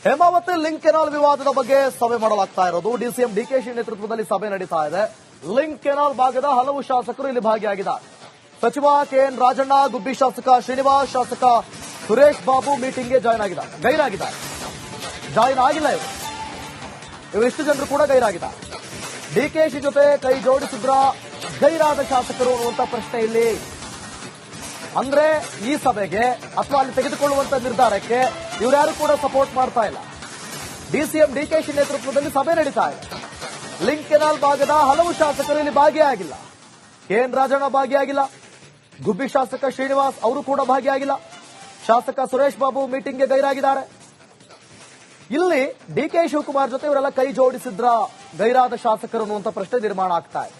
Hemavathi link canal ವಿವಾದದ ಬಗ್ಗೆ ಸಭೆ ಮಾಡಲಾಗ್ತಾ ಇರೋದು. ಡಿಸಿಎಂ ಡಿಕೆಶಿ ನೇತೃತ್ವದಲ್ಲಿ ಸಭೆ ನಡೀತಾ ಇದೆ. ಲಿಂಕ್ ಕೆನಾಲ್ ಭಾಗದ ಹಲವು ಶಾಸಕರು ಇಲ್ಲಿ ಭಾಗಿಯಾಗಿದ್ದಾರೆ. ಸಚಿವ ಕೆಎನ್ ರಾಜಣ್ಣ, ಗುಬ್ಬಿ ಶಾಸಕ ಶ್ರೀನಿವಾಸ್, ಶಾಸಕ ಸುರೇಶ್ ಬಾಬು ಮೀಟಿಂಗ್ಗೆ ಜಾಯಿನ್ ಆಗಿದ್ದಾರೆ. ಜಾಯಿನ್ ಆಗಿಲ್ಲ ಇವರಿಷ್ಟು ಜನರು ಕೂಡ ಗೈರಾಗಿದ್ದಾರೆ. ಡಿಕೆಶಿ ಜೊತೆ ಕೈ ಜೋಡಿಸಿದ್ರ ಗೈರಾದ ಶಾಸಕರು ಅನ್ನುವಂತ ಪ್ರಶ್ನೆ ಇಲ್ಲಿ. ಅಂದ್ರೆ ಈ ಸಭೆಗೆ ಅಥವಾ ಅಲ್ಲಿ ತೆಗೆದುಕೊಳ್ಳುವಂತ ನಿರ್ಧಾರಕ್ಕೆ ಇವರ್ಯಾರು ಕೂಡ ಸಪೋರ್ಟ್ ಮಾಡ್ತಾ ಇಲ್ಲ. ಡಿಸಿಎಂ ಡಿಕೆಶಿ ನೇತೃತ್ವದಲ್ಲಿ ಸಭೆ ನಡೀತಾ ಇದೆ. ಲಿಂಕ್ ಕೆನಾಲ್ ಭಾಗದ ಹಲವು ಶಾಸಕರು ಇಲ್ಲಿ ಭಾಗಿಯಾಗಿಲ್ಲ. ಕೆಎನ್ ರಾಜಣ್ಣ ಭಾಗಿಯಾಗಿಲ್ಲ, ಗುಬ್ಬಿ ಶಾಸಕ ಶ್ರೀನಿವಾಸ್ ಅವರು ಕೂಡ ಭಾಗಿಯಾಗಿಲ್ಲ, ಶಾಸಕ ಸುರೇಶ್ ಬಾಬು ಮೀಟಿಂಗ್ಗೆ ಗೈರಾಗಿದ್ದಾರೆ. ಇಲ್ಲಿ ಡಿಕೆ ಶಿವಕುಮಾರ್ ಜೊತೆ ಇವರೆಲ್ಲ ಕೈ ಜೋಡಿಸಿದ್ರ ಗೈರಾದ ಶಾಸಕರು ಅನ್ನುವಂತ ಪ್ರಶ್ನೆ ನಿರ್ಮಾಣ ಆಗ್ತಾ ಇದೆ.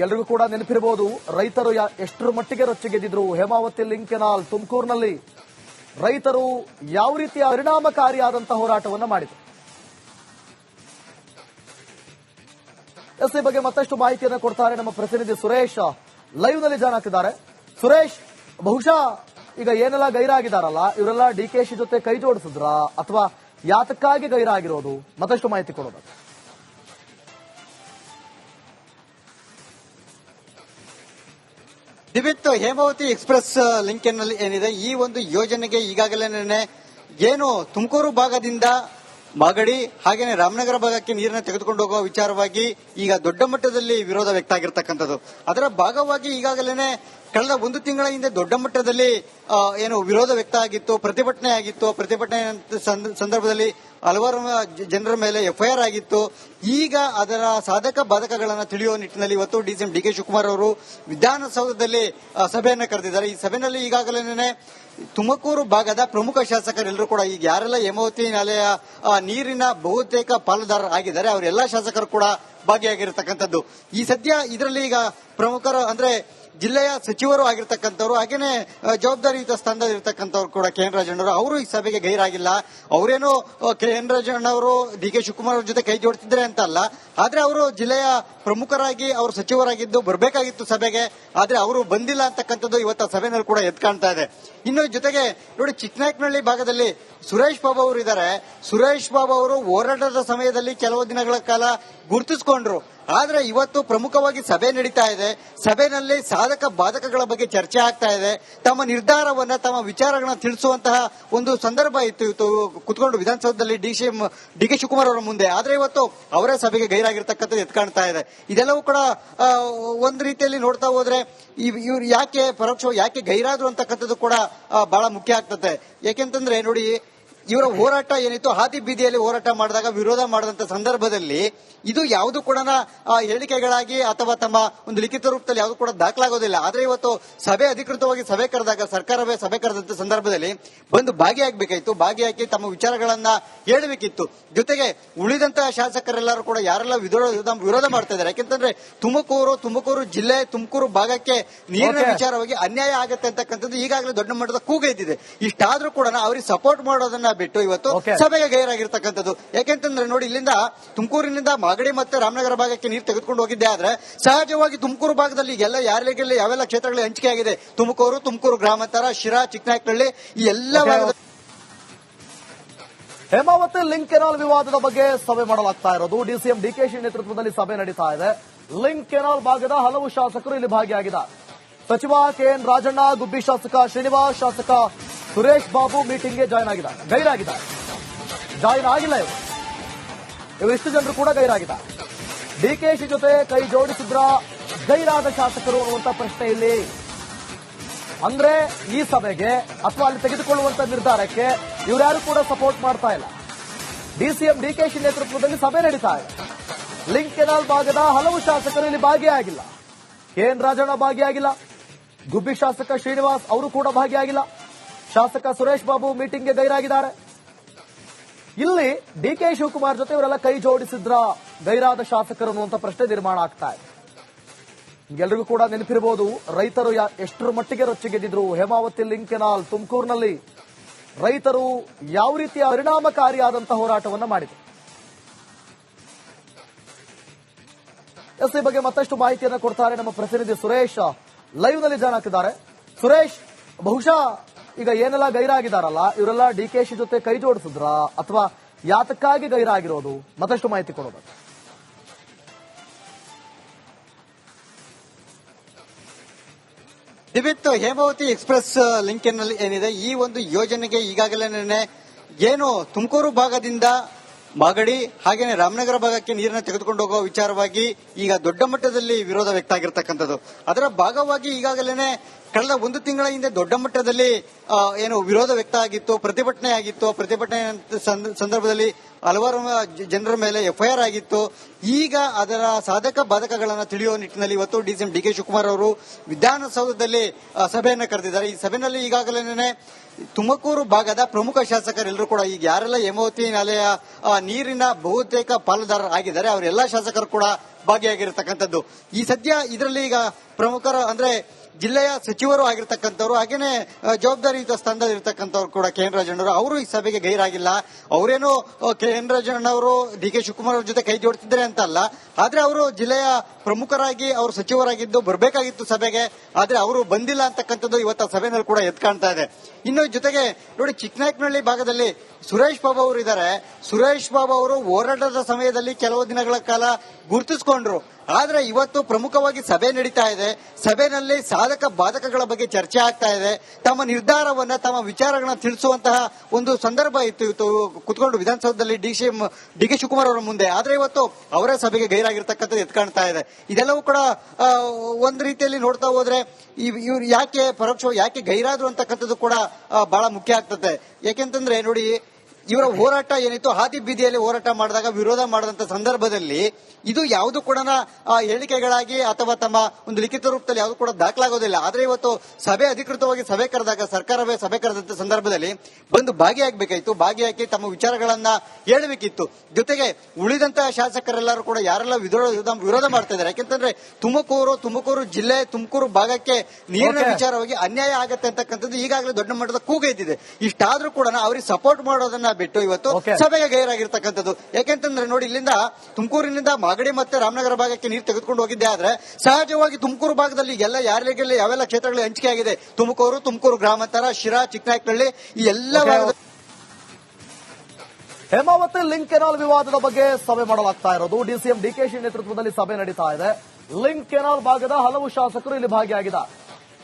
ಎಲ್ರಿಗೂ ಕೂಡ ನೆನಪಿರಬಹುದು, ರೈತರು ಎಷ್ಟರ ಮಟ್ಟಿಗೆ ರೊಚ್ಚಿಗೆದ್ದಿದ್ರು. ಹೇಮಾವತಿ ಲಿಂಕ್ ಕೆನಾಲ್ ತುಮಕೂರಿನಲ್ಲಿ ರೈತರು ಯಾವ ರೀತಿಯ ಪರಿಣಾಮಕಾರಿಯಾದಂತಹ ಹೋರಾಟವನ್ನು ಮಾಡಿದರು. ಈ ಬಗ್ಗೆ ಮತ್ತಷ್ಟು ಮಾಹಿತಿಯನ್ನು ಕೊಡ್ತಾರೆ ನಮ್ಮ ಪ್ರತಿನಿಧಿ ಸುರೇಶ್. ಲೈವ್ ನಲ್ಲಿ ಜಾಯ್ನ್ ಆಗ್ತಿದ್ದಾರೆ. ಸುರೇಶ್, ಬಹುಶಃ ಈಗ ಏನೆಲ್ಲ ಗೈರಾಗಿದ್ದಾರಲ್ಲ ಇವರೆಲ್ಲ ಡಿಕೆಶಿ ಜೊತೆ ಕೈ ಜೋಡಿಸಿದ್ರ ಅಥವಾ ಯಾತಕ್ಕಾಗಿ ಗೈರಾಗಿರೋದು, ಮತ್ತಷ್ಟು ಮಾಹಿತಿ ಕೊಡೋದು. ದಿವಿತ್, ಹೇಮಾವತಿ ಎಕ್ಸ್ಪ್ರೆಸ್ ಲಿಂಕ್ನಲ್ಲಿ ಏನಿದೆ, ಈ ಒಂದು ಯೋಜನೆಗೆ ಈಗಾಗಲೇ ಏನು ತುಮಕೂರು ಭಾಗದಿಂದ ಮಾಗಡಿ ಹಾಗೇನೆ ರಾಮನಗರ ಭಾಗಕ್ಕೆ ನೀರನ್ನು ತೆಗೆದುಕೊಂಡು ಹೋಗುವ ವಿಚಾರವಾಗಿ ಈಗ ದೊಡ್ಡ ಮಟ್ಟದಲ್ಲಿ ವಿರೋಧ ವ್ಯಕ್ತ ಆಗಿರ್ತಕ್ಕಂಥದ್ದು. ಅದರ ಭಾಗವಾಗಿ ಈಗಾಗಲೇ ಕಳೆದ ಒಂದು ತಿಂಗಳ ಹಿಂದೆ ದೊಡ್ಡ ಮಟ್ಟದಲ್ಲಿ ಏನು ವಿರೋಧ ವ್ಯಕ್ತ ಆಗಿತ್ತು, ಪ್ರತಿಭಟನೆ ಆಗಿತ್ತು. ಪ್ರತಿಭಟನೆ ಸಂದರ್ಭದಲ್ಲಿ ಹಲವಾರು ಜನರ ಮೇಲೆ ಎಫ್ಐಆರ್ ಆಗಿತ್ತು. ಈಗ ಅದರ ಸಾಧಕ ಬಾಧಕಗಳನ್ನು ತಿಳಿಯುವ ನಿಟ್ಟಿನಲ್ಲಿ ಇವತ್ತು ಡಿಸಿಎಂ ಡಿಕೆ ಶಿವಕುಮಾರ್ ಅವರು ವಿಧಾನಸೌಧದಲ್ಲಿ ಸಭೆಯನ್ನು ಕರೆದಿದ್ದಾರೆ. ಈ ಸಭೆಯಲ್ಲಿ ಈಗಾಗಲೇ ತುಮಕೂರು ಭಾಗದ ಪ್ರಮುಖ ಶಾಸಕರೆಲ್ಲರೂ ಕೂಡ ಈಗ ಯಾರೆಲ್ಲ ಹೇಮಾವತಿ ನಾಲೆಯ ನೀರಿನ ಬಹುತೇಕ ಪಾಲುದಾರರು ಆಗಿದ್ದಾರೆ ಅವರೆಲ್ಲ ಶಾಸಕರು ಕೂಡ ಭಾಗಿಯಾಗಿರತಕ್ಕಂಥದ್ದು. ಈ ಸದ್ಯ ಇದರಲ್ಲಿ ಈಗ ಪ್ರಮುಖರು ಅಂದ್ರೆ ಜಿಲ್ಲೆಯ ಸಚಿವರು ಆಗಿರ್ತಕ್ಕಂಥವ್ರು ಹಾಗೇನೆ ಜವಾಬ್ದಾರಿಯುತ ಸ್ಥಾನದಲ್ಲಿರ್ತಕ್ಕಂಥವ್ರು ಕೂಡ ಕೆಎನ್ ರಾಜಣ್ಣವರು ಅವರು ಈ ಸಭೆಗೆ ಗೈರಾಗಿಲ್ಲ. ಅವರೇನು ಕೆಎನ್ ರಾಜಣ್ಣವರು ಡಿಕೆ ಶಿವಕುಮಾರ್ ಅವ್ರ ಜೊತೆ ಕೈ ಜೋಡಿಸಿದ್ರೆ ಅಂತ ಅಲ್ಲ, ಆದ್ರೆ ಅವರು ಜಿಲ್ಲೆಯ ಪ್ರಮುಖರಾಗಿ ಅವರು ಸಚಿವರಾಗಿದ್ದು ಬರಬೇಕಾಗಿತ್ತು ಸಭೆಗೆ, ಆದ್ರೆ ಅವರು ಬಂದಿಲ್ಲ ಅಂತಕ್ಕಂಥದ್ದು ಇವತ್ತು ಸಭೆಯಲ್ಲಿ ಕೂಡ ಎದ್ದು ಕಾಣ್ತಾ ಇದೆ. ಇನ್ನು ಜೊತೆಗೆ ನೋಡಿ, ಚಿಕ್ಕನಾಯಕನಹಳ್ಳಿ ಭಾಗದಲ್ಲಿ ಸುರೇಶ್ ಬಾಬು ಅವರು ಇದ್ದಾರೆ. ಸುರೇಶ್ ಬಾಬು ಅವರು ಹೋರಾಟದ ಸಮಯದಲ್ಲಿ ಕೆಲವು ದಿನಗಳ ಕಾಲ ಗುರುತಿಸಿಕೊಂಡ್ರು. ಆದ್ರೆ ಇವತ್ತು ಪ್ರಮುಖವಾಗಿ ಸಭೆ ನಡೀತಾ ಇದೆ. ಸಭೆಯಲ್ಲಿ ಸಾಧಕ ಬಾಧಕಗಳ ಬಗ್ಗೆ ಚರ್ಚೆ ಆಗ್ತಾ ಇದೆ. ತಮ್ಮ ನಿರ್ಧಾರವನ್ನ, ತಮ್ಮ ವಿಚಾರಗಳನ್ನ ತಿಳಿಸುವಂತಹ ಒಂದು ಸಂದರ್ಭ ಇತ್ತು ಇವತ್ತು ಕುತ್ಕೊಂಡು ವಿಧಾನಸೌಧದಲ್ಲಿ ಡಿಕೆ ಶಿವಕುಮಾರ್ ಅವರ ಮುಂದೆ. ಆದ್ರೆ ಇವತ್ತು ಅವರೇ ಸಭೆಗೆ ಗೈರಾಗಿರ್ತಕ್ಕಂಥದ್ದು ಎದ್ದು ಕಾಣ್ತಾ ಇದೆ. ಇದೆಲ್ಲವೂ ಕೂಡ ಒಂದು ರೀತಿಯಲ್ಲಿ ನೋಡ್ತಾ ಹೋದ್ರೆ ಇವ್ರು ಯಾಕೆ ಪರೋಕ್ಷವಾಗಿ ಯಾಕೆ ಗೈರಾದ್ರು ಅಂತಕ್ಕಂಥದ್ದು ಕೂಡ ಬಹಳ ಮುಖ್ಯ ಆಗ್ತದೆ. ಯಾಕೆಂತಂದ್ರೆ ನೋಡಿ, ಇವರ ಹೋರಾಟ ಏನಿತ್ತು ಹಾದಿ ಬೀದಿಯಲ್ಲಿ ಹೋರಾಟ ಮಾಡಿದಾಗ ವಿರೋಧ ಮಾಡಿದಂತ ಸಂದರ್ಭದಲ್ಲಿ ಇದು ಯಾವುದು ಕೂಡ ಹೇಳಿಕೆಗಳಾಗಿ ಅಥವಾ ತಮ್ಮ ಒಂದು ಲಿಖಿತ ರೂಪದಲ್ಲಿ ಯಾವುದು ಕೂಡ ದಾಖಲಾಗೋದಿಲ್ಲ. ಆದ್ರೆ ಇವತ್ತು ಸಭೆ ಅಧಿಕೃತವಾಗಿ ಸಭೆ ಕರೆದಾಗ, ಸರ್ಕಾರವೇ ಸಭೆ ಕರೆದಂತ ಸಂದರ್ಭದಲ್ಲಿ ಬಂದು ಭಾಗಿಯಾಗಬೇಕಾಯಿತು. ಭಾಗಿಯಾಗಿ ತಮ್ಮ ವಿಚಾರಗಳನ್ನ ಹೇಳಬೇಕಿತ್ತು. ಜೊತೆಗೆ ಉಳಿದಂತಹ ಶಾಸಕರೆಲ್ಲರೂ ಕೂಡ ಯಾರೆಲ್ಲ ವಿರೋಧ ಮಾಡ್ತಾ ಇದ್ದಾರೆ. ಯಾಕೆಂತಂದ್ರೆ ತುಮಕೂರು ಜಿಲ್ಲೆ, ತುಮಕೂರು ಭಾಗಕ್ಕೆ ನೀರಿನ ವಿಚಾರವಾಗಿ ಅನ್ಯಾಯ ಆಗುತ್ತೆ ಅಂತಕ್ಕಂಥದ್ದು ಈಗಾಗಲೇ ದೊಡ್ಡ ಮಟ್ಟದ ಕೂಗೈತಿದೆ. ಇಷ್ಟಾದ್ರೂ ಕೂಡ ಅವ್ರಿಗೆ ಸಪೋರ್ಟ್ ಮಾಡೋದನ್ನ ಬಿಟ್ಟು ಇವತ್ತು ಸಭೆಗೆ ಗೈರಾಗಿರ್ತಕ್ಕಂಥದ್ದು. ಯಾಕೆಂತಂದ್ರೆ ನೋಡಿ, ಇಲ್ಲಿಂದ ತುಮಕೂರಿನಿಂದ ಮಾಗಡಿ ಮತ್ತೆ ರಾಮನಗರ ಭಾಗಕ್ಕೆ ನೀರು ತೆಗೆದುಕೊಂಡು ಹೋಗಿದ್ದೆ. ಆದ್ರೆ ಸಹಜವಾಗಿ ತುಮಕೂರು ಭಾಗದಲ್ಲಿ ಎಲ್ಲ ಯಾರಿಗೆಲ್ಲ ಯಾವೆಲ್ಲ ಕ್ಷೇತ್ರಗಳಲ್ಲಿ ಹಂಚಿಕೆ ಆಗಿದೆ, ತುಮಕೂರು ಗ್ರಾಮಾಂತರ, ಶಿರಾ, ಚಿಕ್ಕನಾಯಕನಹಳ್ಳಿ ಈ ಎಲ್ಲ ಭಾಗದಲ್ಲಿ ಹೇಮಾವತಿ ಲಿಂಕ್ ಕೆನಾಲ್ ವಿವಾದದ ಬಗ್ಗೆ ಸಭೆ ಮಾಡಲಾಗ್ತಾ ಇರೋದು. ಡಿಸಿಎಂ ಡಿಕೆಶಿ ನೇತೃತ್ವದಲ್ಲಿ ಸಭೆ ನಡೀತಾ ಇದೆ. ಲಿಂಕ್ ಕೆನಾಲ್ ಭಾಗದ ಹಲವು ಶಾಸಕರು ಇಲ್ಲಿ ಭಾಗಿಯಾಗಿದ್ದಾರೆ. ಸಚಿವ ಕೆಎನ್ ರಾಜಣ್ಣ, ಗುಬ್ಬಿ ಶಾಸಕ ಶ್ರೀನಿವಾಸ್, ಶಾಸಕ ಸುರೇಶ್ ಬಾಬು ಮೀಟಿಂಗ್ಗೆ ಗೈರಾಗಿದ್ದಾರೆ. ಜಾಯಿನ್ ಆಗಿಲ್ಲ ಇವರಿಷ್ಟು ಜನರು ಕೂಡ ಗೈರಾಗಿದ್ದಾರೆ. ಡಿಕೆಶಿ ಜೊತೆ ಕೈ ಜೋಡಿಸಿದ್ರ ಗೈರಾದ ಶಾಸಕರು ಅನ್ನುವಂತ ಪ್ರಶ್ನೆ ಇಲ್ಲಿ. ಅಂದ್ರೆ ಈ ಸಭೆಗೆ ಅಥವಾ ಅಲ್ಲಿ ತೆಗೆದುಕೊಳ್ಳುವಂತ ನಿರ್ಧಾರಕ್ಕೆ ಇವರ್ಯಾರು ಕೂಡ ಸಪೋರ್ಟ್ ಮಾಡ್ತಾ ಇಲ್ಲ. ಡಿಸಿಎಂ ಡಿಕೆಶಿ ನೇತೃತ್ವದಲ್ಲಿ ಸಭೆ ನಡೀತಾ ಇದೆ. ಲಿಂಕ್ ಕೆನಾಲ್ ಭಾಗದ ಹಲವು ಶಾಸಕರು ಇಲ್ಲಿ ಭಾಗಿಯಾಗಿಲ್ಲ. ಕೆಎನ್ ರಾಜಣ್ಣ ಭಾಗಿಯಾಗಿಲ್ಲ, ಗುಬ್ಬಿ ಶಾಸಕ ಶ್ರೀನಿವಾಸ್ ಅವರು ಕೂಡ ಭಾಗಿಯಾಗಿಲ್ಲ, ಶಾಸಕ ಸುರೇಶ್ ಬಾಬು ಮೀಟಿಂಗ್ಗೆ ಗೈರಾಗಿದ್ದಾರೆ. ಇಲ್ಲಿ ಡಿಕೆ ಶಿವಕುಮಾರ್ ಜೊತೆ ಇವರೆಲ್ಲ ಕೈ ಜೋಡಿಸಿದ್ರ ಗೈರಾದ ಶಾಸಕರು ಅನ್ನುವಂತ ಪ್ರಶ್ನೆ ನಿರ್ಮಾಣ ಆಗ್ತಾ ಇದೆ. ಎಲ್ರಿಗೂ ಕೂಡ ನೆನಪಿರಬಹುದು, ರೈತರು ಎಷ್ಟರ ಮಟ್ಟಿಗೆ ರೊಚ್ಚಿಗೆದ್ದಿದ್ರು. ಹೇಮಾವತಿ ಲಿಂಕ್ ಕೆನಾಲ್ ತುಮಕೂರಿನಲ್ಲಿ ರೈತರು ಯಾವ ರೀತಿಯ ಪರಿಣಾಮಕಾರಿಯಾದಂತಹ ಹೋರಾಟವನ್ನು ಮಾಡಿದರು. ಈ ಬಗ್ಗೆ ಮತ್ತಷ್ಟು ಮಾಹಿತಿಯನ್ನು ಕೊಡ್ತಾರೆ ನಮ್ಮ ಪ್ರತಿನಿಧಿ ಸುರೇಶ್. ಲೈವ್ ನಲ್ಲಿ ಜಾಯ್ನ್ ಆಗ್ತಿದ್ದಾರೆ. ಸುರೇಶ್, ಬಹುಶಃ ಈಗ ಏನೆಲ್ಲ ಗೈರಾಗಿದಾರಲ್ಲ ಇವರೆಲ್ಲ ಡಿಕೆಶಿ ಜೊತೆ ಕೈ ಜೋಡಿಸಿದ್ರ ಅಥವಾ ಯಾತಕ್ಕಾಗಿ ಗೈರಾಗಿರೋದು? ಮತ್ತಷ್ಟು ಮಾಹಿತಿ ಕೊಡೋದು. ದಿವಿತ್, ಹೇಮಾವತಿ ಎಕ್ಸ್ಪ್ರೆಸ್ ಲಿಂಕ್ ಏನಿದೆ ಈ ಒಂದು ಯೋಜನೆಗೆ ಈಗಾಗಲೇ ಏನು ತುಮಕೂರು ಭಾಗದಿಂದ ಮಾಗಡಿ ಹಾಗೇನೆ ರಾಮನಗರ ಭಾಗಕ್ಕೆ ನೀರನ್ನು ತೆಗೆದುಕೊಂಡು ಹೋಗುವ ವಿಚಾರವಾಗಿ ಈಗ ದೊಡ್ಡ ಮಟ್ಟದಲ್ಲಿ ವಿರೋಧ ವ್ಯಕ್ತ ಆಗಿರ್ತಕ್ಕಂಥದ್ದು. ಅದರ ಭಾಗವಾಗಿ ಈಗಾಗಲೇ ಕಳೆದ ಒಂದು ತಿಂಗಳ ಹಿಂದೆ ದೊಡ್ಡ ಮಟ್ಟದಲ್ಲಿ ಏನು ವಿರೋಧ ವ್ಯಕ್ತ ಆಗಿತ್ತು, ಪ್ರತಿಭಟನೆ ಆಗಿತ್ತು. ಪ್ರತಿಭಟನೆ ಸಂದರ್ಭದಲ್ಲಿ ಹಲವಾರು ಜನರ ಮೇಲೆ ಎಫ್ಐಆರ್ ಆಗಿತ್ತು. ಈಗ ಅದರ ಸಾಧಕ ಬಾಧಕಗಳನ್ನು ತಿಳಿಯುವ ನಿಟ್ಟಿನಲ್ಲಿ ಇವತ್ತು ಡಿಸಿಎಂ ಡಿಕೆ ಶಿವಕುಮಾರ್ ಅವರು ವಿಧಾನಸೌಧದಲ್ಲಿ ಸಭೆಯನ್ನು ಕರೆದಿದ್ದಾರೆ. ಈ ಸಭೆಯಲ್ಲಿ ಈಗಾಗಲೇ ತುಮಕೂರು ಭಾಗದ ಪ್ರಮುಖ ಶಾಸಕರೆಲ್ಲರೂ ಕೂಡ ಈಗ ಯಾರೆಲ್ಲ ಹೇಮಾವತಿ ನಾಲೆಯ ನೀರಿನ ಬಹುತೇಕ ಪಾಲುದಾರರು ಆಗಿದ್ದಾರೆ ಅವರೆಲ್ಲ ಶಾಸಕರು ಕೂಡ ಭಾಗಿಯಾಗಿರತಕ್ಕಂಥದ್ದು. ಈ ಸದ್ಯ ಇದರಲ್ಲಿ ಈಗ ಪ್ರಮುಖರು ಅಂದ್ರೆ ಜಿಲ್ಲೆಯ ಸಚಿವರು ಆಗಿರ್ತಕ್ಕಂಥವ್ರು ಹಾಗೇನೆ ಜವಾಬ್ದಾರಿಯುತ ಸ್ಥಾನದಲ್ಲಿ ಇರತಕ್ಕಂಥವ್ರು ಕೂಡ ಕೆ ಎನ್ ರಾಜಣ್ಣವರು ಅವರು ಈ ಸಭೆಗೆ ಗೈರಾಗಿಲ್ಲ. ಅವರೇನು ಕೆ ಎನ್ ರಾಜಣ್ಣವರು ಡಿ ಕೆ ಶಿವಕುಮಾರ್ ಅವ್ರ ಜೊತೆ ಕೈ ಜೋಡಿಸಿದ್ದಾರೆ ಅಂತ ಅಲ್ಲ, ಆದ್ರೆ ಅವರು ಜಿಲ್ಲೆಯ ಪ್ರಮುಖರಾಗಿ ಅವರು ಸಚಿವರಾಗಿದ್ದು ಬರಬೇಕಾಗಿತ್ತು ಸಭೆಗೆ, ಆದ್ರೆ ಅವರು ಬಂದಿಲ್ಲ ಅಂತಕ್ಕಂಥದ್ದು ಇವತ್ತು ಸಭೆಯಲ್ಲಿ ಕೂಡ ಎದ್ದು ಕಾಣ್ತಾ ಇದೆ. ಇನ್ನು ಜೊತೆಗೆ ನೋಡಿ, ಚಿಕ್ಕನಾಯಕನಹಳ್ಳಿ ಭಾಗದಲ್ಲಿ ಸುರೇಶ್ ಬಾಬು ಅವರು ಇದ್ದಾರೆ. ಸುರೇಶ್ ಬಾಬು ಅವರು ಹೋರಾಟದ ಸಮಯದಲ್ಲಿ ಕೆಲವು ದಿನಗಳ ಕಾಲ ಗುರುತಿಸಿಕೊಂಡ್ರು. ಆದ್ರೆ ಇವತ್ತು ಪ್ರಮುಖವಾಗಿ ಸಭೆ ನಡೀತಾ ಇದೆ. ಸಭೆಯಲ್ಲಿ ಸಾಧಕ ಬಾಧಕಗಳ ಬಗ್ಗೆ ಚರ್ಚೆ ಆಗ್ತಾ ಇದೆ. ತಮ್ಮ ನಿರ್ಧಾರವನ್ನ ತಮ್ಮ ವಿಚಾರಗಳನ್ನ ತಿಳಿಸುವಂತಹ ಒಂದು ಸಂದರ್ಭ ಇತ್ತು ಇವತ್ತು ಕುತ್ಕೊಂಡು ವಿಧಾನಸೌಧದಲ್ಲಿ ಡಿ ಕೆ ಶಿವಕುಮಾರ್ ಅವರ ಮುಂದೆ. ಆದ್ರೆ ಇವತ್ತು ಅವರೇ ಸಭೆಗೆ ಗೈರಾಗಿರ್ತಕ್ಕಂಥದ್ದು ಎದ್ದು ಕಾಣ್ತಾ ಇದೆ. ಇದೆಲ್ಲವೂ ಕೂಡ ಒಂದು ರೀತಿಯಲ್ಲಿ ನೋಡ್ತಾ ಹೋದ್ರೆ ಇವ್ರು ಯಾಕೆ ಪರೋಕ್ಷವಾಗಿ ಯಾಕೆ ಗೈರಾದ್ರು ಅಂತಕ್ಕಂಥದ್ದು ಕೂಡ ಬಹಳ ಮುಖ್ಯ ಆಗ್ತದೆ. ಯಾಕೆಂತಂದ್ರೆ ನೋಡಿ, ಇವರ ಹೋರಾಟ ಏನಿತ್ತು ಹಾದಿ ಬೀದಿಯಲ್ಲಿ ಹೋರಾಟ ಮಾಡಿದಾಗ ವಿರೋಧ ಮಾಡಿದಂತ ಸಂದರ್ಭದಲ್ಲಿ ಇದು ಯಾವುದು ಕೂಡ ಹೇಳಿಕೆಗಳಾಗಿ ಅಥವಾ ತಮ್ಮ ಒಂದು ಲಿಖಿತ ರೂಪದಲ್ಲಿ ಯಾವುದು ಕೂಡ ದಾಖಲಾಗೋದಿಲ್ಲ. ಆದ್ರೆ ಇವತ್ತು ಸಭೆ ಅಧಿಕೃತವಾಗಿ ಸಭೆ ಕರೆದಾಗ ಸರ್ಕಾರವೇ ಸಭೆ ಕರೆದಂತ ಸಂದರ್ಭದಲ್ಲಿ ಬಂದು ಭಾಗಿಯಾಗಬೇಕಾಯಿತು. ಭಾಗಿಯಾಗಿ ತಮ್ಮ ವಿಚಾರಗಳನ್ನ ಹೇಳಬೇಕಿತ್ತು. ಜೊತೆಗೆ ಉಳಿದಂತಹ ಶಾಸಕರೆಲ್ಲರೂ ಕೂಡ ಯಾರೆಲ್ಲ ವಿರೋಧ ಮಾಡ್ತಾ ಇದ್ದಾರೆ. ಯಾಕೆಂತಂದ್ರೆ ತುಮಕೂರು ಜಿಲ್ಲೆ ತುಮಕೂರು ಭಾಗಕ್ಕೆ ನೀರಿನ ವಿಚಾರವಾಗಿ ಅನ್ಯಾಯ ಆಗತ್ತೆ ಅಂತಕ್ಕಂಥದ್ದು ಈಗಾಗಲೇ ದೊಡ್ಡ ಮಟ್ಟದ ಕೂಗೈತಿದೆ. ಇಷ್ಟಾದ್ರೂ ಕೂಡ ಅವ್ರಿಗೆ ಸಪೋರ್ಟ್ ಮಾಡೋದನ್ನ ಬಿಟ್ಟು ಇವತ್ತು ಸಭೆಗೆ ಗೈರಾಗಿರ್ತಕ್ಕಂಥದ್ದು. ಯಾಕೆಂತಂದ್ರೆ ನೋಡಿ, ಇಲ್ಲಿಂದ ತುಮಕೂರಿನಿಂದ ಮಾಗಡಿ ಮತ್ತೆ ರಾಮನಗರ ಭಾಗಕ್ಕೆ ನೀರು ತೆಗೆದುಕೊಂಡು ಹೋಗಿದ್ದೆ. ಆದ್ರೆ ಸಹಜವಾಗಿ ತುಮಕೂರು ಭಾಗದಲ್ಲಿ ಎಲ್ಲ ಯಾರಿಗೆಲ್ಲ ಯಾವೆಲ್ಲ ಕ್ಷೇತ್ರಗಳು ಹಂಚಿಕೆ ಆಗಿದೆ, ತುಮಕೂರು ಗ್ರಾಮಾಂತರ, ಶಿರಾ, ಚಿಕ್ಕನಾಯಕನಹಳ್ಳಿ ಈ ಎಲ್ಲ ಹೇಮಾವತಿ ಲಿಂಕ್ ಕೆನಾಲ್ ವಿವಾದದ ಬಗ್ಗೆ ಸಭೆ ಮಾಡಲಾಗ್ತಾ ಇರೋದು. ಡಿಸಿಎಂ ಡಿಕೆಶಿ ನೇತೃತ್ವದಲ್ಲಿ ಸಭೆ ನಡೀತಾ ಇದೆ. ಲಿಂಕ್ ಕೆನಾಲ್ ಭಾಗದ ಹಲವು ಶಾಸಕರು ಇಲ್ಲಿ ಭಾಗಿಯಾಗಿದ್ದಾರೆ.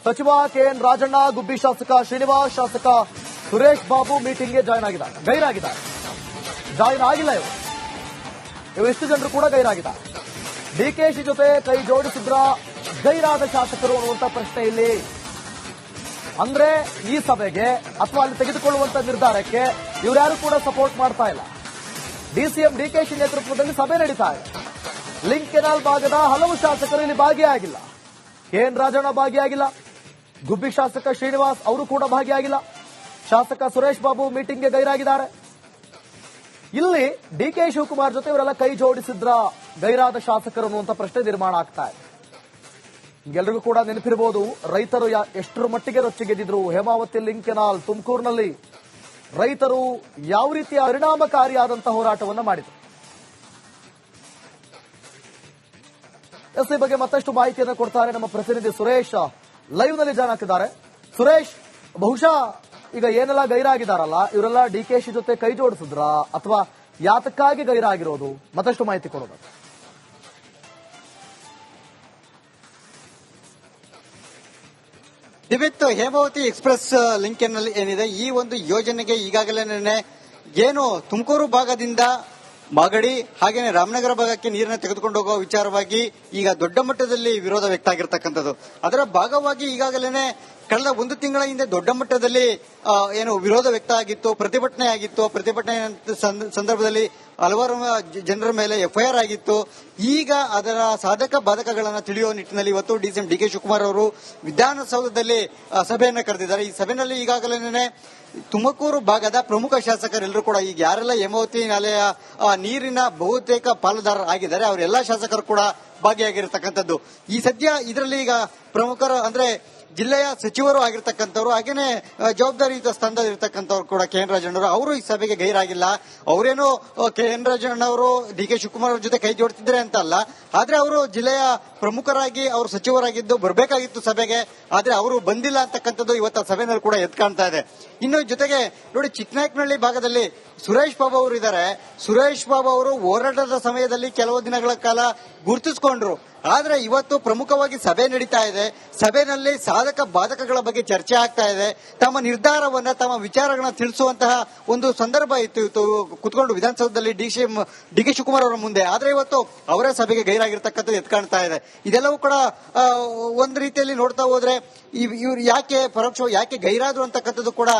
ಸಚಿವ ಕೆಎನ್ ರಾಜಣ್ಣ, ಗುಬ್ಬಿ ಶಾಸಕ ಶ್ರೀನಿವಾಸ್, ಶಾಸಕ ಸುರೇಶ್ ಬಾಬು ಮೀಟಿಂಗ್ಗೆ ಜಾಯ್ನ್ ಆಗಿದ್ದಾರೆ. ಜಾಯ್ನ್ ಆಗಿಲ್ಲ ಇವರು ಇಷ್ಟು ಜನರು ಕೂಡ ಗೈರಾಗಿದ್ದಾರೆ. ಡಿಕೆಶಿ ಜೊತೆ ಕೈ ಜೋಡಿಸಿದ್ರ ಗೈರಾದ ಶಾಸಕರು ಅನ್ನುವಂತ ಪ್ರಶ್ನೆ ಇಲ್ಲಿ. ಅಂದ್ರೆ ಈ ಸಭೆಗೆ ಅಥವಾ ಅಲ್ಲಿ ತೆಗೆದುಕೊಳ್ಳುವಂತ ನಿರ್ಧಾರಕ್ಕೆ ಇವರ್ಯಾರು ಕೂಡ ಸಪೋರ್ಟ್ ಮಾಡ್ತಾ ಇಲ್ಲ. ಡಿಸಿಎಂ ಡಿಕೆಶಿ ನೇತೃತ್ವದಲ್ಲಿ ಸಭೆ ನಡೀತಾ ಇದೆ. ಲಿಂಕ್ ಕೆನಾಲ್ ಭಾಗದ ಹಲವು ಶಾಸಕರು ಇಲ್ಲಿ ಭಾಗಿಯಾಗಿಲ್ಲ. ಕೆಎನ್ ರಾಜಣ್ಣ ಭಾಗಿಯಾಗಿಲ್ಲ, ಗುಬ್ಬಿ ಶಾಸಕ ಶ್ರೀನಿವಾಸ್ ಅವರು ಕೂಡ ಭಾಗಿಯಾಗಿಲ್ಲ, ಶಾಸಕ ಸುರೇಶ್ ಬಾಬು ಮೀಟಿಂಗ್ಗೆ ಗೈರಾಗಿದ್ದಾರೆ. ಇಲ್ಲಿ ಡಿಕೆ ಶಿವಕುಮಾರ್ ಜೊತೆ ಇವರೆಲ್ಲ ಕೈ ಜೋಡಿಸಿದ್ರ ಗೈರಾದ ಶಾಸಕರು ಅನ್ನುವಂತ ಪ್ರಶ್ನೆ ನಿರ್ಮಾಣ ಆಗ್ತಾ ಇದೆ. ಎಲ್ರಿಗೂ ಕೂಡ ನೆನಪಿರಬಹುದು, ರೈತರು ಎಷ್ಟರ ಮಟ್ಟಿಗೆ ರೊಚ್ಚಿಗೆದ್ದಿದ್ರು. ಹೇಮಾವತಿ ಲಿಂಕ್ ಕೆನಾಲ್ ತುಮಕೂರಿನಲ್ಲಿ ರೈತರು ಯಾವ ರೀತಿಯ ಪರಿಣಾಮಕಾರಿಯಾದಂತಹ ಹೋರಾಟವನ್ನು ಮಾಡಿದರು. ಈ ಬಗ್ಗೆ ಮತ್ತಷ್ಟು ಮಾಹಿತಿಯನ್ನು ಕೊಡ್ತಾರೆ ನಮ್ಮ ಪ್ರತಿನಿಧಿ ಸುರೇಶ್, ಲೈವ್ ನಲ್ಲಿ ಜಾಯ್ನ್ ಆಗ್ತಿದ್ದಾರೆ. ಸುರೇಶ್, ಬಹುಶಃ ಈಗ ಏನೆಲ್ಲ ಗೈರಾಗಿದಾರಲ್ಲ ಇವರೆಲ್ಲ ಡಿಕೆಶಿ ಜೊತೆ ಕೈ ಜೋಡಿಸಿದ್ರ ಅಥವಾ ಯಾತಕ್ಕಾಗಿ ಗೈರಾಗಿರೋದು? ಮತ್ತಷ್ಟು ಮಾಹಿತಿ ಕೊಡೋದು. ದಿವಿತ್, ಹೇಮಾವತಿ ಎಕ್ಸ್ಪ್ರೆಸ್ ಲಿಂಕ್ ಏನಿದೆ ಈ ಒಂದು ಯೋಜನೆಗೆ ಈಗಾಗಲೇ ಏನು ತುಮಕೂರು ಭಾಗದಿಂದ ಮಾಗಡಿ ಹಾಗೇನೆ ರಾಮನಗರ ಭಾಗಕ್ಕೆ ನೀರನ್ನು ತೆಗೆದುಕೊಂಡು ಹೋಗುವ ವಿಚಾರವಾಗಿ ಈಗ ದೊಡ್ಡ ಮಟ್ಟದಲ್ಲಿ ವಿರೋಧ ವ್ಯಕ್ತ ಆಗಿರ್ತಕ್ಕಂಥದ್ದು. ಅದರ ಭಾಗವಾಗಿ ಈಗಾಗಲೇ ಕಳೆದ ಒಂದು ತಿಂಗಳ ಹಿಂದೆ ದೊಡ್ಡ ಮಟ್ಟದಲ್ಲಿ ಏನು ವಿರೋಧ ವ್ಯಕ್ತ ಆಗಿತ್ತು, ಪ್ರತಿಭಟನೆ ಆಗಿತ್ತು. ಪ್ರತಿಭಟನೆ ಸಂದರ್ಭದಲ್ಲಿ ಹಲವಾರು ಜನರ ಮೇಲೆ ಎಫ್ಐಆರ್ ಆಗಿತ್ತು. ಈಗ ಅದರ ಸಾಧಕ ಬಾಧಕಗಳನ್ನು ತಿಳಿಯುವ ನಿಟ್ಟಿನಲ್ಲಿ ಇವತ್ತು ಡಿಸಿಎಂ ಡಿಕೆ ಶಿವಕುಮಾರ್ ಅವರು ವಿಧಾನಸೌಧದಲ್ಲಿ ಸಭೆಯನ್ನು ಕರೆದಿದ್ದಾರೆ. ಈ ಸಭೆಯಲ್ಲಿ ಈಗಾಗಲೇ ತುಮಕೂರು ಭಾಗದ ಪ್ರಮುಖ ಶಾಸಕರೆಲ್ಲರೂ ಕೂಡ ಈಗ ಯಾರೆಲ್ಲ ಹೇಮಾವತಿ ನಾಲೆಯ ನೀರಿನ ಬಹುತೇಕ ಪಾಲುದಾರರು ಆಗಿದ್ದಾರೆ ಅವರೆಲ್ಲ ಶಾಸಕರು ಕೂಡ ಭಾಗಿಯಾಗಿರತಕ್ಕಂಥದ್ದು. ಈ ಸದ್ಯ ಇದರಲ್ಲಿ ಈಗ ಪ್ರಮುಖರು ಅಂದ್ರೆ ಜಿಲ್ಲೆಯ ಸಚಿವರು ಆಗಿರ್ತಕ್ಕಂಥವ್ರು ಹಾಗೇನೆ ಜವಾಬ್ದಾರಿಯುತ ಸ್ಥಾನದಲ್ಲಿ ಇರ್ತಕ್ಕಂಥವ್ರು ಕೂಡ ಕೆ ಎನ್ ರಾಜಣ್ಣವರು ಅವರು ಈ ಸಭೆಗೆ ಗೈರಾಗಿಲ್ಲ. ಅವರೇನು ಕೆ ಎನ್ ರಾಜಣ್ಣವರು ಡಿ ಕೆ ಶಿವಕುಮಾರ್ ಅವ್ರ ಜೊತೆ ಕೈ ಜೋಡಿಸಿದ್ರೆ ಅಂತ ಅಲ್ಲ, ಆದ್ರೆ ಅವರು ಜಿಲ್ಲೆಯ ಪ್ರಮುಖರಾಗಿ ಅವರು ಸಚಿವರಾಗಿದ್ದು ಬರಬೇಕಾಗಿತ್ತು ಸಭೆಗೆ, ಆದ್ರೆ ಅವರು ಬಂದಿಲ್ಲ ಅಂತಕ್ಕಂಥದ್ದು ಇವತ್ತು ಸಭೆಯಲ್ಲಿ ಕೂಡ ಎದ್ದು ಕಾಣ್ತಾ ಇದೆ. ಇನ್ನು ಜೊತೆಗೆ ನೋಡಿ, ಚಿಕ್ಕನಾಯಕನಹಳ್ಳಿ ಭಾಗದಲ್ಲಿ ಸುರೇಶ್ ಬಾಬು ಅವರು ಇದ್ದಾರೆ. ಸುರೇಶ್ ಬಾಬು ಅವರು ಹೋರಾಟದ ಸಮಯದಲ್ಲಿ ಕೆಲವು ದಿನಗಳ ಕಾಲ ಗುರುತಿಸಿಕೊಂಡ್ರು. ಆದ್ರೆ ಇವತ್ತು ಪ್ರಮುಖವಾಗಿ ಸಭೆ ನಡೀತಾ ಇದೆ. ಸಭೆಯಲ್ಲಿ ಸಾಧಕ ಬಾಧಕಗಳ ಬಗ್ಗೆ ಚರ್ಚೆ ಆಗ್ತಾ ಇದೆ. ತಮ್ಮ ನಿರ್ಧಾರವನ್ನ, ತಮ್ಮ ವಿಚಾರಗಳನ್ನ ತಿಳಿಸುವಂತಹ ಒಂದು ಸಂದರ್ಭ ಇತ್ತು ಕುತ್ಕೊಂಡು ವಿಧಾನಸೌಧದಲ್ಲಿ ಡಿ ಕೆ ಶಿವಕುಮಾರ್ ಅವರ ಮುಂದೆ. ಆದ್ರೆ ಇವತ್ತು ಅವರೇ ಸಭೆಗೆ ಗೈರಾಗಿರ್ತಕ್ಕಂಥದ್ದು ಎದ್ದು ಕಾಣ್ತಾ ಇದೆ. ಇದೆಲ್ಲವೂ ಕೂಡ ಒಂದು ರೀತಿಯಲ್ಲಿ ನೋಡ್ತಾ ಹೋದ್ರೆ ಇವ್ರು ಯಾಕೆ ಪರೋಕ್ಷವಾಗಿ ಯಾಕೆ ಗೈರಾದ್ರು ಅಂತಕ್ಕಂಥದ್ದು ಕೂಡ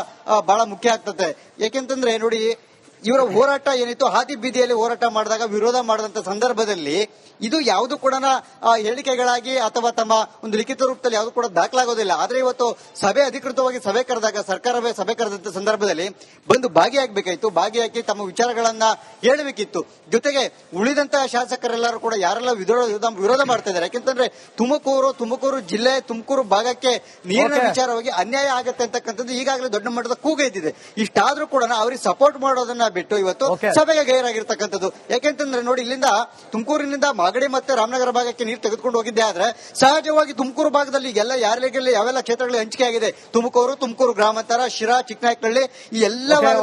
ಬಹಳ ಮುಖ್ಯ ಆಗ್ತದೆ. ಯಾಕೆಂತಂದ್ರೆ ನೋಡಿ, ಇವರ ಹೋರಾಟ ಏನಿತ್ತು, ಹಾದಿ ಬೀದಿಯಲ್ಲಿ ಹೋರಾಟ ಮಾಡಿದಾಗ ವಿರೋಧ ಮಾಡಿದಂತ ಸಂದರ್ಭದಲ್ಲಿ ಇದು ಯಾವುದು ಕೂಡ ಹೇಳಿಕೆಗಳಾಗಿ ಅಥವಾ ತಮ್ಮ ಒಂದು ಲಿಖಿತ ರೂಪದಲ್ಲಿ ಯಾವುದು ಕೂಡ ದಾಖಲಾಗೋದಿಲ್ಲ. ಆದ್ರೆ ಇವತ್ತು ಸಭೆ ಅಧಿಕೃತವಾಗಿ ಸಭೆ ಕರೆದಾಗ, ಸರ್ಕಾರವೇ ಸಭೆ ಕರೆದಂತ ಸಂದರ್ಭದಲ್ಲಿ ಬಂದು ಭಾಗಿಯಾಗಬೇಕಾಯಿತು. ಭಾಗಿಯಾಗಿ ತಮ್ಮ ವಿಚಾರಗಳನ್ನ ಹೇಳಬೇಕಿತ್ತು. ಜೊತೆಗೆ ಉಳಿದಂತಹ ಶಾಸಕರೆಲ್ಲರೂ ಕೂಡ ಯಾರೆಲ್ಲ ವಿರೋಧ ಮಾಡ್ತಾ ಇದ್ದಾರೆ. ಯಾಕೆಂತಂದ್ರೆ ತುಮಕೂರು ಜಿಲ್ಲೆ, ತುಮಕೂರು ಭಾಗಕ್ಕೆ ನೀರಿನ ವಿಚಾರವಾಗಿ ಅನ್ಯಾಯ ಆಗತ್ತೆ ಅಂತಕ್ಕಂಥದ್ದು ಈಗಾಗಲೇ ದೊಡ್ಡ ಮಟ್ಟದ ಕೂಗೈತಿದೆ. ಇಷ್ಟಾದ್ರೂ ಕೂಡ ಅವ್ರಿಗೆ ಸಪೋರ್ಟ್ ಮಾಡೋದನ್ನ ಬಿಟ್ಟು ಇವತ್ತು ಸಭೆಗೆ ಗೈರಾಗಿರ್ತಕ್ಕಂಥದ್ದು. ಯಾಕೆಂತಂದ್ರೆ ನೋಡಿ, ಇಲ್ಲಿಂದ ತುಮಕೂರಿನಿಂದ ಮಾಗಡಿ ಮತ್ತೆ ರಾಮನಗರ ಭಾಗಕ್ಕೆ ನೀರು ತೆಗೆದುಕೊಂಡು ಹೋಗಿದ್ದೆ. ಆದ್ರೆ ಸಹಜವಾಗಿ ತುಮಕೂರು ಭಾಗದಲ್ಲಿ ಎಲ್ಲ ಯಾರಿಗೆ ಯಾವೆಲ್ಲ ಕ್ಷೇತ್ರಗಳಲ್ಲಿ ಹಂಚಿಕೆ ಆಗಿದೆ, ತುಮಕೂರು ಗ್ರಾಮಾಂತರ, ಶಿರಾ, ಚಿಕ್ಕನಾಯಕನಹಳ್ಳಿ ಈ ಎಲ್ಲ